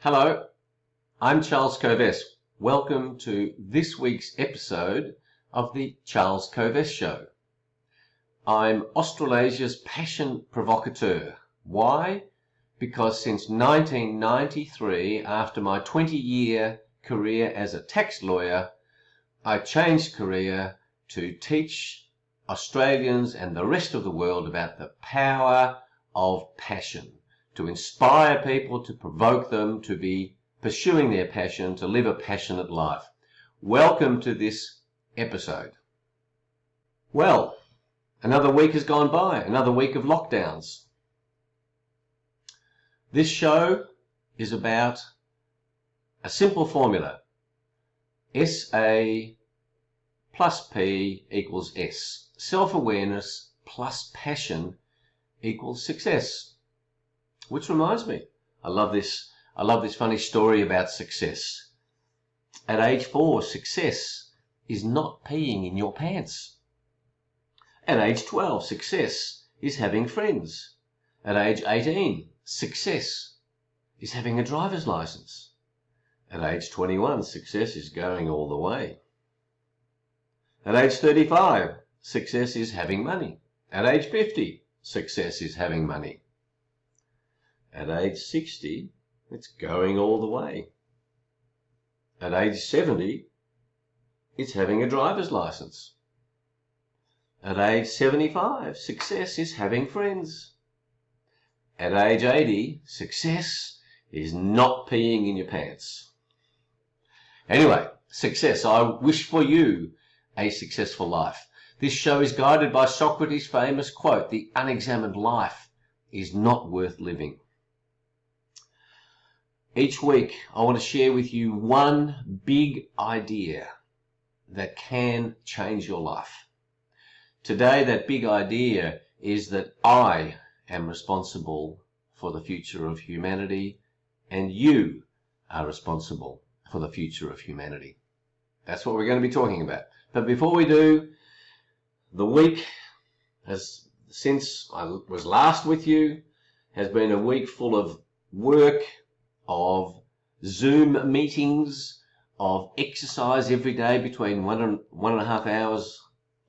Hello, I'm Charles Kovess. Welcome to this week's episode of the Charles Kovess Show. I'm Australasia's passion provocateur. Why? Because since 1993, after my 20-year career as a tax lawyer, I changed career to teach Australians and the rest of the world about the power of passion, to inspire people, to provoke them to be pursuing their passion, to live a passionate life. Welcome to this episode. Well, another week has gone by, another week of lockdowns. This show is about a simple formula. SA plus P equals S. Self-awareness plus passion equals success. Which reminds me, I love this funny story about success. At age 4, success is not peeing in your pants. At age 12, success is having friends. At age 18, success is having a driver's license. At age 21, success is going all the way. At age 35, success is having money. At age 50, success is having money. At age 60, it's going all the way. At age 70, it's having a driver's license. At age 75, success is having friends. At age 80, success is not peeing in your pants. Anyway, success. I wish for you a successful life. This show is guided by Socrates' famous quote, "The unexamined life is not worth living." Each week, I want to share with you one big idea that can change your life. Today, that big idea is that I am responsible for the future of humanity, and you are responsible for the future of humanity. That's what we're going to be talking about. But before we do, the week since I was last with you, has been a week full of work, of Zoom meetings, of exercise every day between 1.5 hours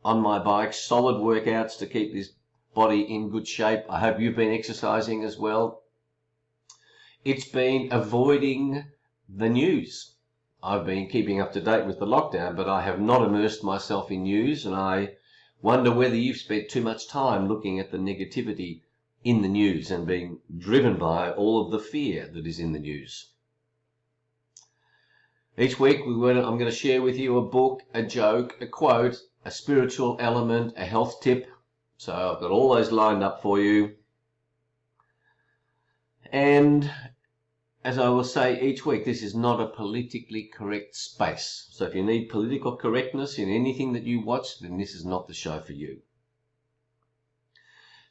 on my bike, solid workouts to keep this body in good shape. I hope you've been exercising as well. It's been avoiding the news. I've been keeping up to date with the lockdown, but I have not immersed myself in news, and I wonder whether you've spent too much time looking at the negativity in the news and being driven by all of the fear that is in the news. Each week I'm going to share with you a book, a joke, a quote, a spiritual element, a health tip. So I've got all those lined up for you. And as I will say each week, this is not a politically correct space. So if you need political correctness in anything that you watch, then this is not the show for you.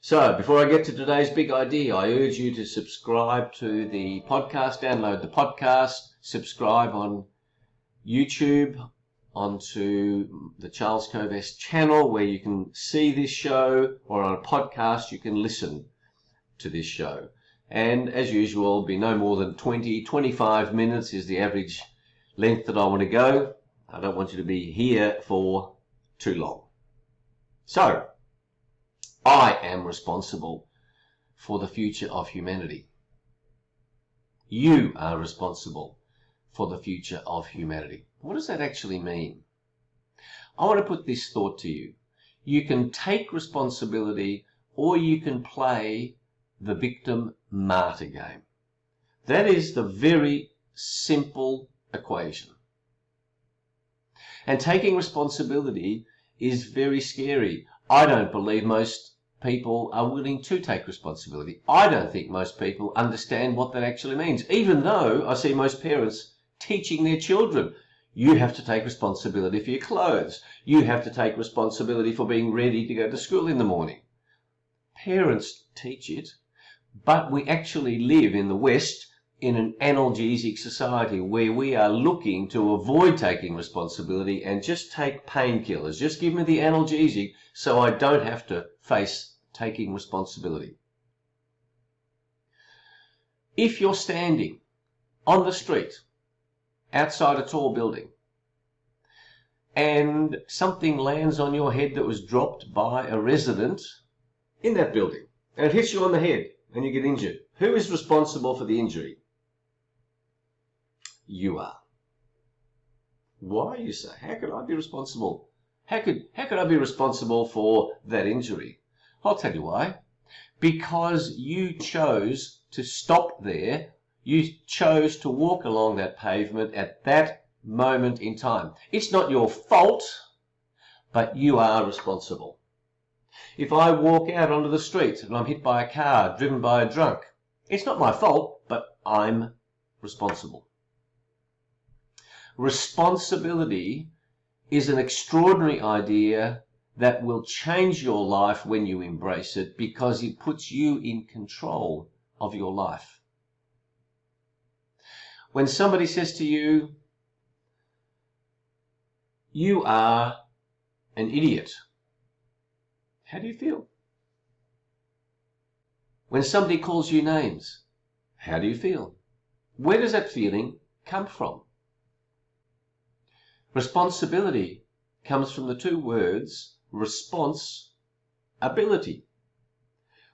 So before I get to today's big idea, I urge you to subscribe to the podcast, download the podcast, subscribe on YouTube, onto the Charles Kovess channel where you can see this show, or on a podcast you can listen to this show. And as usual, be no more than 20-25 minutes is the average length that I want to go. I don't want you to be here for too long. So, I am responsible for the future of humanity. You are responsible for the future of humanity. What does that actually mean? I want to put this thought to you. You can take responsibility, or you can play the victim-martyr game. That is the very simple equation. And taking responsibility is very scary. I don't believe most people are willing to take responsibility. I don't think most people understand what that actually means, even though I see most parents teaching their children. You have to take responsibility for your clothes. You have to take responsibility for being ready to go to school in the morning. Parents teach it, but we actually live in the West in an analgesic society where we are looking to avoid taking responsibility and just take painkillers. Just give me the analgesic so I don't have to face taking responsibility. If you're standing on the street, outside a tall building, and something lands on your head that was dropped by a resident in that building, and it hits you on the head and you get injured, who is responsible for the injury? You are. Why, you say? How could I be responsible? How could I be responsible for that injury? I'll tell you why. Because you chose to stop there. You chose to walk along that pavement at that moment in time. It's not your fault, but you are responsible. If I walk out onto the street and I'm hit by a car driven by a drunk, it's not my fault, but I'm responsible. Responsibility is an extraordinary idea that will change your life when you embrace it, because it puts you in control of your life. When somebody says to you, you are an idiot, how do you feel? When somebody calls you names, how do you feel? Where does that feeling come from? Responsibility comes from the two words response, ability.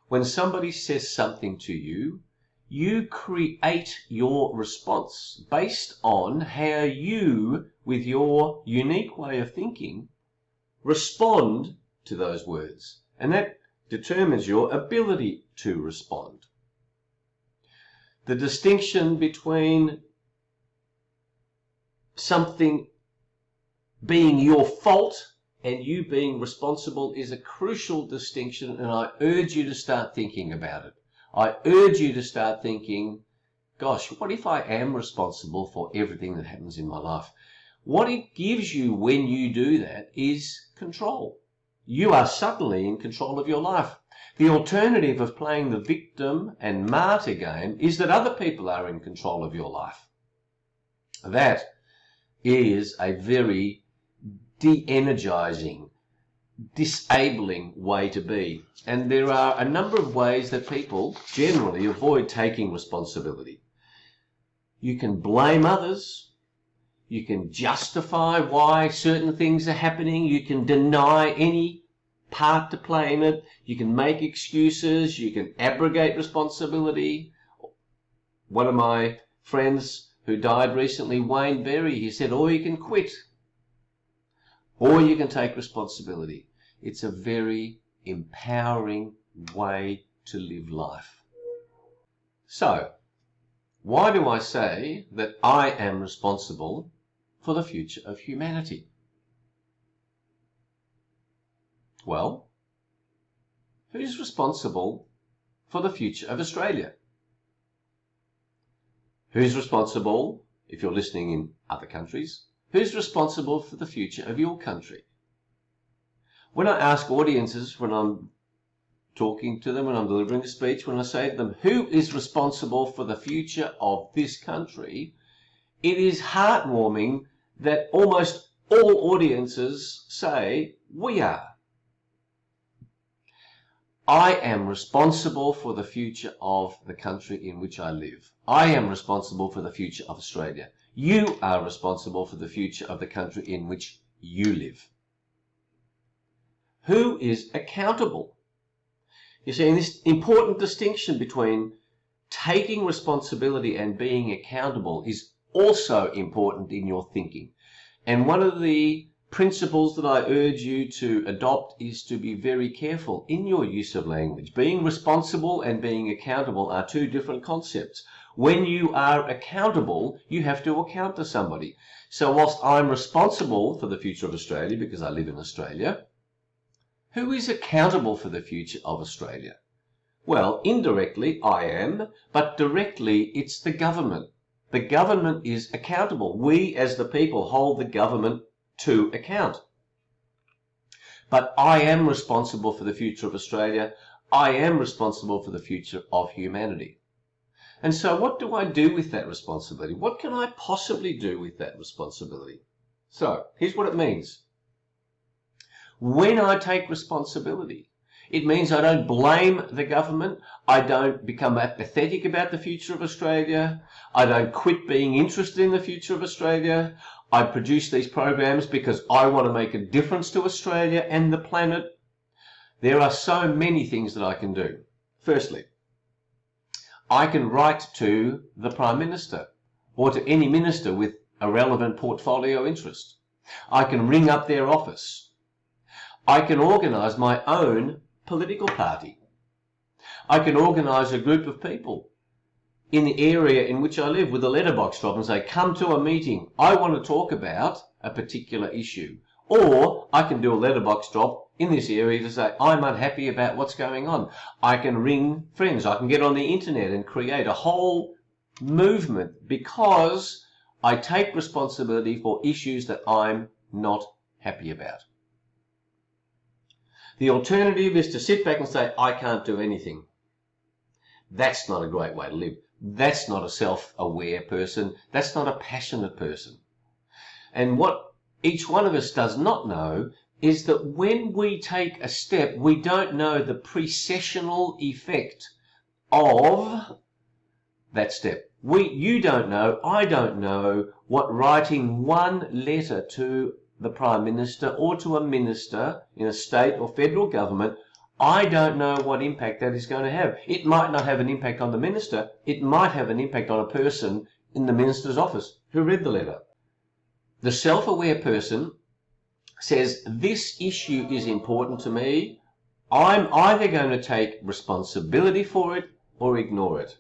When somebody says something to you, you create your response based on how you, with your unique way of thinking, respond to those words. And that determines your ability to respond. The distinction between something being your fault and you being responsible is a crucial distinction, and I urge you to start thinking about it. I urge you to start thinking, gosh, what if I am responsible for everything that happens in my life? What it gives you when you do that is control. You are suddenly in control of your life. The alternative of playing the victim and martyr game is that other people are in control of your life. That is a very de-energizing, disabling way to be. And there are a number of ways that people generally avoid taking responsibility. You can blame others. You can justify why certain things are happening. You can deny any part to play in it. You can make excuses. You can abrogate responsibility. One of my friends who died recently, Wayne Berry, he said, or you can quit, or you can take responsibility. It's a very empowering way to live life. So, why do I say that I am responsible for the future of humanity? Well, who's responsible for the future of Australia? Who's responsible, if you're listening in other countries, who's responsible for the future of your country? When I ask audiences, when I'm talking to them, when I'm delivering a speech, when I say to them, who is responsible for the future of this country, it is heartwarming that almost all audiences say, we are. I am responsible for the future of the country in which I live. I am responsible for the future of Australia. You are responsible for the future of the country in which you live. Who is accountable? You see, in this important distinction between taking responsibility and being accountable is also important in your thinking. And one of the principles that I urge you to adopt is to be very careful in your use of language. Being responsible and being accountable are two different concepts. When you are accountable, you have to account to somebody. So whilst I'm responsible for the future of Australia because I live in Australia, who is accountable for the future of Australia? Well, indirectly I am, but directly it's the government. The government is accountable. We as the people hold the government to account. But I am responsible for the future of Australia. I am responsible for the future of humanity. And so what do I do with that responsibility? What can I possibly do with that responsibility? So here's what it means. When I take responsibility, It means I don't blame the government. I don't become apathetic about the future of Australia. I don't quit being interested in the future of Australia. I produce these programs because I want to make a difference to Australia and the planet. There are so many things that I can do. Firstly, I can write to the Prime Minister or to any minister with a relevant portfolio interest. I can ring up their office. I can organise my own political party. I can organise a group of people in the area in which I live with a letterbox drop and say, come to a meeting. I want to talk about a particular issue. Or I can do a letterbox drop in this area to say, I'm unhappy about what's going on. I can ring friends. I can get on the internet and create a whole movement because I take responsibility for issues that I'm not happy about. The alternative is to sit back and say, I can't do anything. That's not a great way to live. That's not a self-aware person. That's not a passionate person. And what each one of us does not know is that when we take a step, we don't know the precessional effect of that step. You don't know, I don't know what writing one letter to the Prime Minister or to a minister in a state or federal government, I don't know what impact that is going to have. It might not have an impact on the minister. It might have an impact on a person in the minister's office who read the letter. The self-aware person says, this issue is important to me. I'm either going to take responsibility for it or ignore it.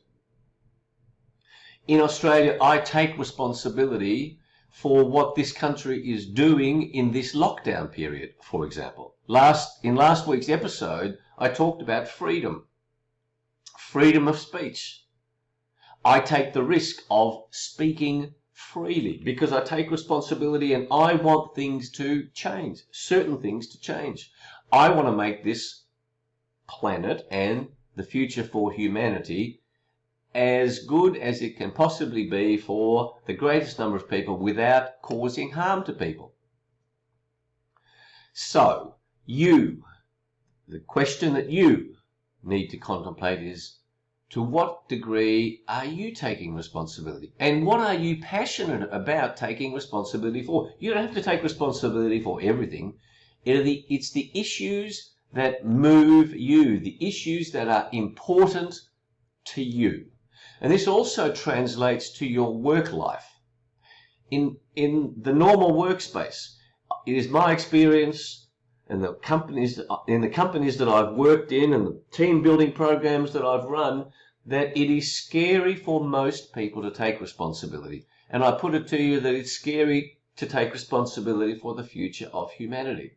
In Australia, I take responsibility for what this country is doing in this lockdown period, for example. In last week's episode, I talked about freedom of speech. I take the risk of speaking freely because I take responsibility and I want things to change, certain things to change. I want to make this planet and the future for humanity as good as it can possibly be for the greatest number of people without causing harm to people. So, the question that you need to contemplate is, to what degree are you taking responsibility? And what are you passionate about taking responsibility for? You don't have to take responsibility for everything. It's the issues that move you, the issues that are important to you. And this also translates to your work life. In the normal workspace, it is my experience in the companies that I've worked in and the team building programs that I've run, that it is scary for most people to take responsibility. And I put it to you that it's scary to take responsibility for the future of humanity.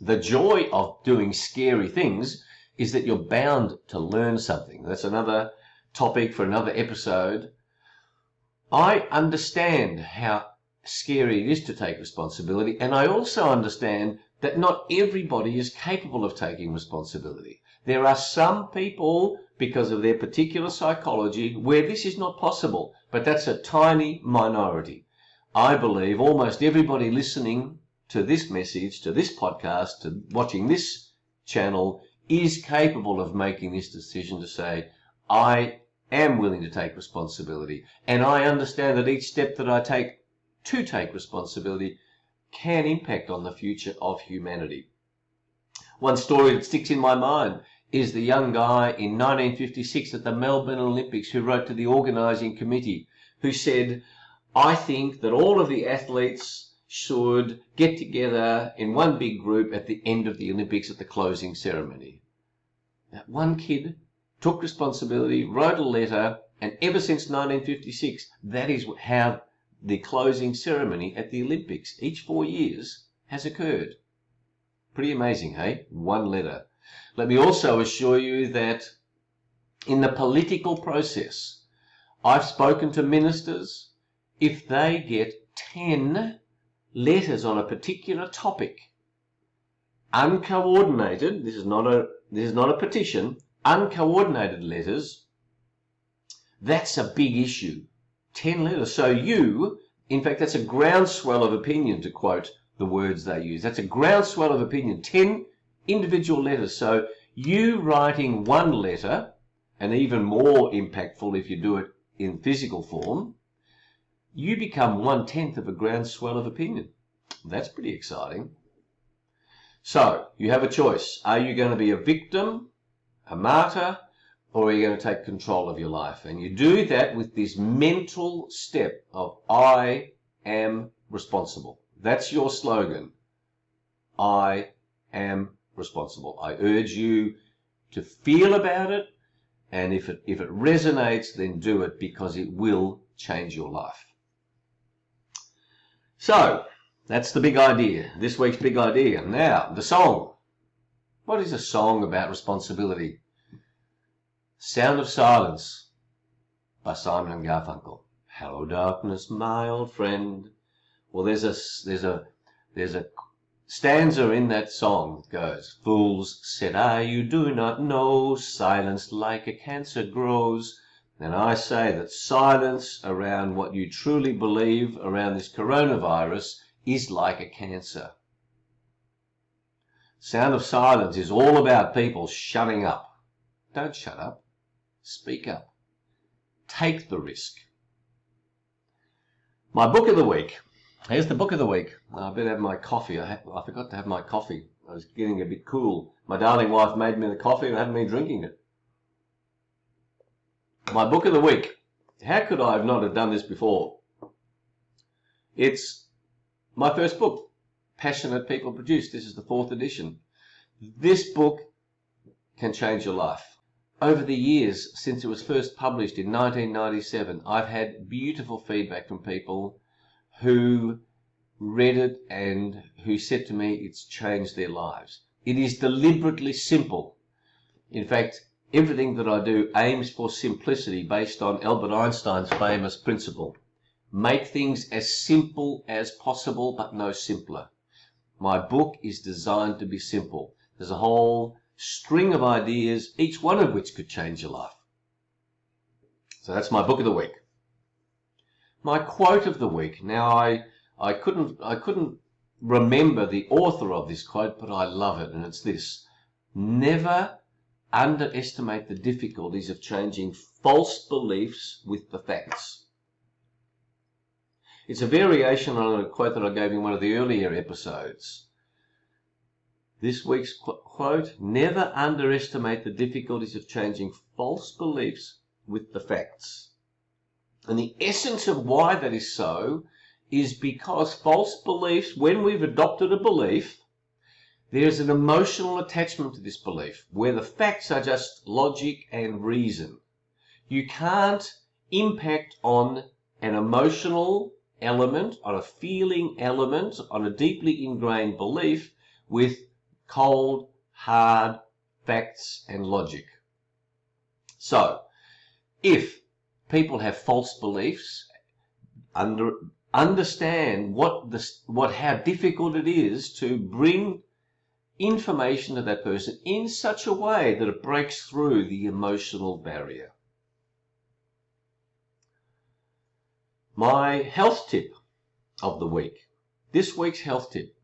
The joy of doing scary things is that you're bound to learn something. That's another topic for another episode. I understand how scary it is to take responsibility, and I also understand that not everybody is capable of taking responsibility. There are some people, because of their particular psychology, where this is not possible, but that's a tiny minority. I believe almost everybody listening to this message, to this podcast, to watching this channel is capable of making this decision to say, I am willing to take responsibility, and I understand that each step that I take to take responsibility can impact on the future of humanity. One story that sticks in my mind is the young guy in 1956 at the Melbourne Olympics who wrote to the organising committee, who said, I think that all of the athletes should get together in one big group at the end of the Olympics at the closing ceremony. That one kid took responsibility, wrote a letter, and ever since 1956, that is how the closing ceremony at the Olympics each 4 years has occurred. Pretty amazing, hey? One letter. Let me also assure you that in the political process, I've spoken to ministers. If they get 10 letters on a particular topic, uncoordinated, this is not a petition, uncoordinated letters, that's a big issue. 10 letters. So in fact, that's a groundswell of opinion, to quote the words they use. That's a groundswell of opinion. 10 individual letters. So you writing one letter, and even more impactful if you do it in physical form, you become 1/10 of a groundswell of opinion. That's pretty exciting. So you have a choice. Are you going to be a victim, a martyr, or are you going to take control of your life? And you do that with this mental step of I am responsible. That's your slogan. I am responsible. I urge you to feel about it, and if it resonates, then do it, because it will change your life. So that's the big idea, this week's big idea. Now, the song. What is a song about responsibility? Sound of Silence by Simon and Garfunkel. Hello, darkness, my old friend. Well, there's a stanza in that song that goes, fools, said I, you do not know, silence like a cancer grows. And I say that silence around what you truly believe around this coronavirus is like a cancer. Sound of Silence is all about people shutting up. Don't shut up. Speak up. Take the risk. My book of the week. Here's the book of the week. I better have my coffee. I forgot to have my coffee. I was getting a bit cool. My darling wife made me the coffee and I haven't been drinking it. My book of the week. How could I have not have done this before? It's my first book, Passionate People Produce. This is the 4th edition. This book can change your life. Over the years, since it was first published in 1997, I've had beautiful feedback from people who read it and who said to me it's changed their lives. It is deliberately simple. In fact, everything that I do aims for simplicity based on Albert Einstein's famous principle. Make things as simple as possible, but no simpler. My book is designed to be simple. There's a whole string of ideas, each one of which could change your life. So that's my book of the week. My quote of the week. Now I couldn't remember the author of this quote, but I love it, and it's this: never underestimate the difficulties of changing false beliefs with the facts. It's a variation on a quote that I gave in one of the earlier episodes. This week's quote: never underestimate the difficulties of changing false beliefs with the facts. And the essence of why that is so is because false beliefs, when we've adopted a belief, there's an emotional attachment to this belief, where the facts are just logic and reason. You can't impact on an emotional element, on a feeling element, on a deeply ingrained belief with cold, hard facts and logic. So, if people have false beliefs, understand how difficult it is to bring information to that person in such a way that it breaks through the emotional barrier. My health tip of the week. This week's health tip: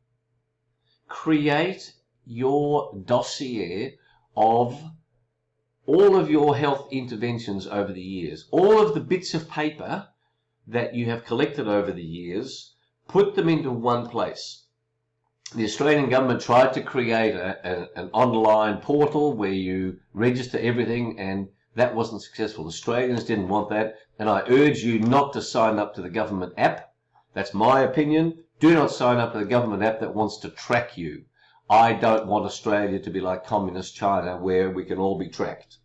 create your dossier of all of your health interventions over the years. All of the bits of paper that you have collected over the years, put them into one place. The Australian government tried to create an online portal where you register everything, and that wasn't successful. Australians didn't want that, and I urge you not to sign up to the government app. That's my opinion. Do not sign up to the government app that wants to track you. I don't want Australia to be like communist China, where we can all be tracked.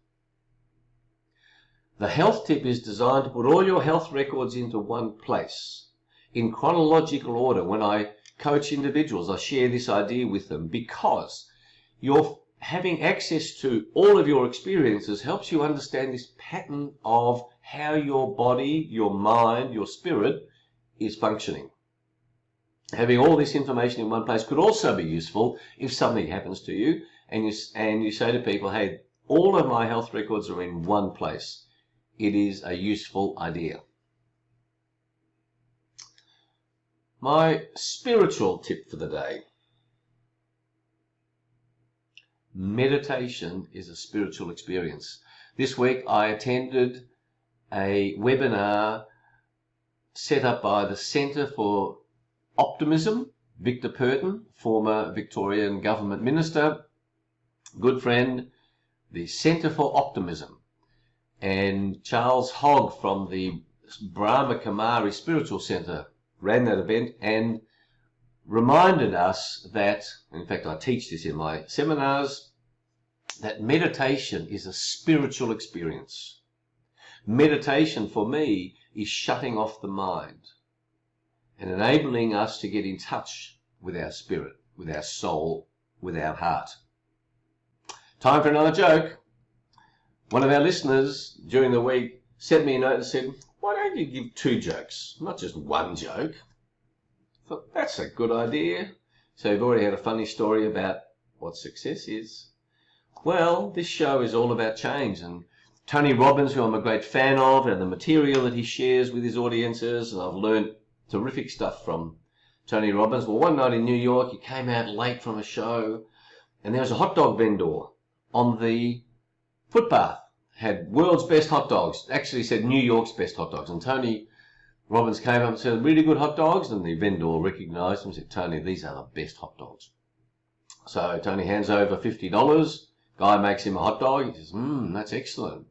The health tip is designed to put all your health records into one place in chronological order. When I coach individuals, I share this idea with them, because you're having access to all of your experiences helps you understand this pattern of how your body, your mind, your spirit is functioning. Having all this information in one place could also be useful if something happens to you and you say to people, hey, all of my health records are in one place. It is a useful idea. My spiritual tip for the day. meditation is a spiritual experience. This week I attended a webinar set up by the Centre for Optimism, Victor Purton, former Victorian government minister, good friend, the Centre for Optimism, and Charles Hogg from the Brahma Kumari Spiritual Centre ran that event and reminded us that, in fact I teach this in my seminars, that meditation is a spiritual experience. Meditation for me is shutting off the mind and enabling us to get in touch with our spirit, with our soul, with our heart. Time for another joke. One of our listeners during the week sent me a note and said, why don't you give 2 jokes, not just one joke? I thought, that's a good idea. So you've already had a funny story about what success is. Well, this show is all about change, and Tony Robbins, who I'm a great fan of, and the material that he shares with his audiences, and I've learned terrific stuff from Tony Robbins. Well, one night in New York, he came out late from a show, and there was a hot dog vendor on the footpath. Had world's best hot dogs. Actually said New York's best hot dogs. And Tony Robbins came up and said, really good hot dogs? And the vendor recognised him and said, Tony, these are the best hot dogs. So Tony hands over $50. Guy makes him a hot dog. He says, that's excellent.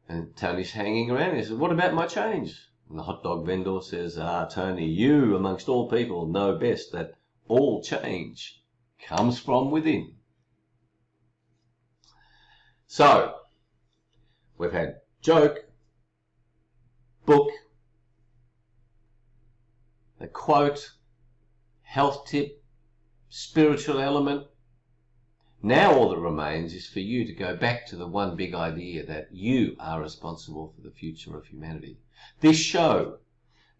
And Tony's hanging around. He says, what about my change? And the hot dog vendor says, Tony, you amongst all people know best that all change comes from within. So, we've had joke, book, a quote, health tip, spiritual element. Now all that remains is for you to go back to the one big idea that you are responsible for the future of humanity. This show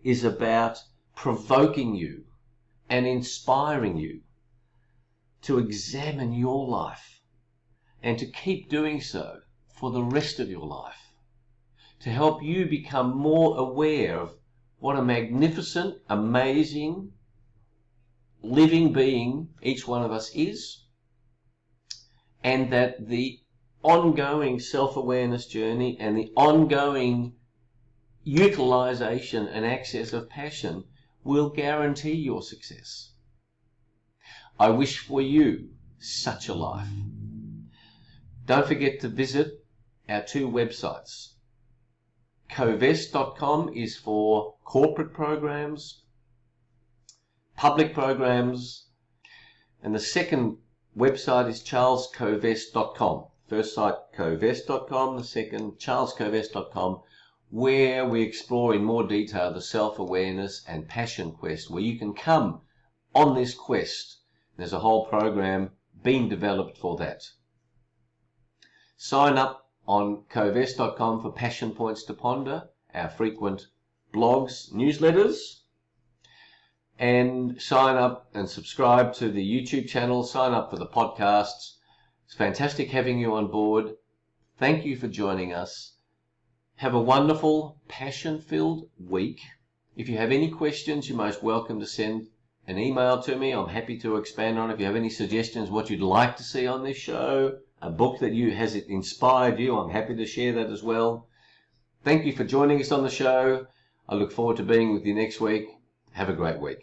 is about provoking you and inspiring you to examine your life and to keep doing so for the rest of your life, to help you become more aware of what a magnificent, amazing, living being each one of us is, and that the ongoing self-awareness journey and the ongoing utilization and access of passion will guarantee your success. I wish for you such a life. Don't forget to visit our 2 websites. Covest.com is for corporate programs, public programs, and the second website is charlescovest.com. First site, covest.com, the second, charlescovest.com, where we explore in more detail the self-awareness and passion quest, where you can come on this quest. There's a whole program being developed for that. Sign up on covest.com for Passion Points to Ponder, our frequent blogs, newsletters, and sign up and subscribe to the YouTube channel, sign up for the podcasts. It's fantastic having you on board. Thank you for joining us. Have a wonderful, passion-filled week. If you have any questions, you're most welcome to send an email to me. I'm happy to expand on it. If you have any suggestions, what you'd like to see on this show, a book that has it inspired you, I'm happy to share that as well. Thank you for joining us on the show. I look forward to being with you next week. Have a great week.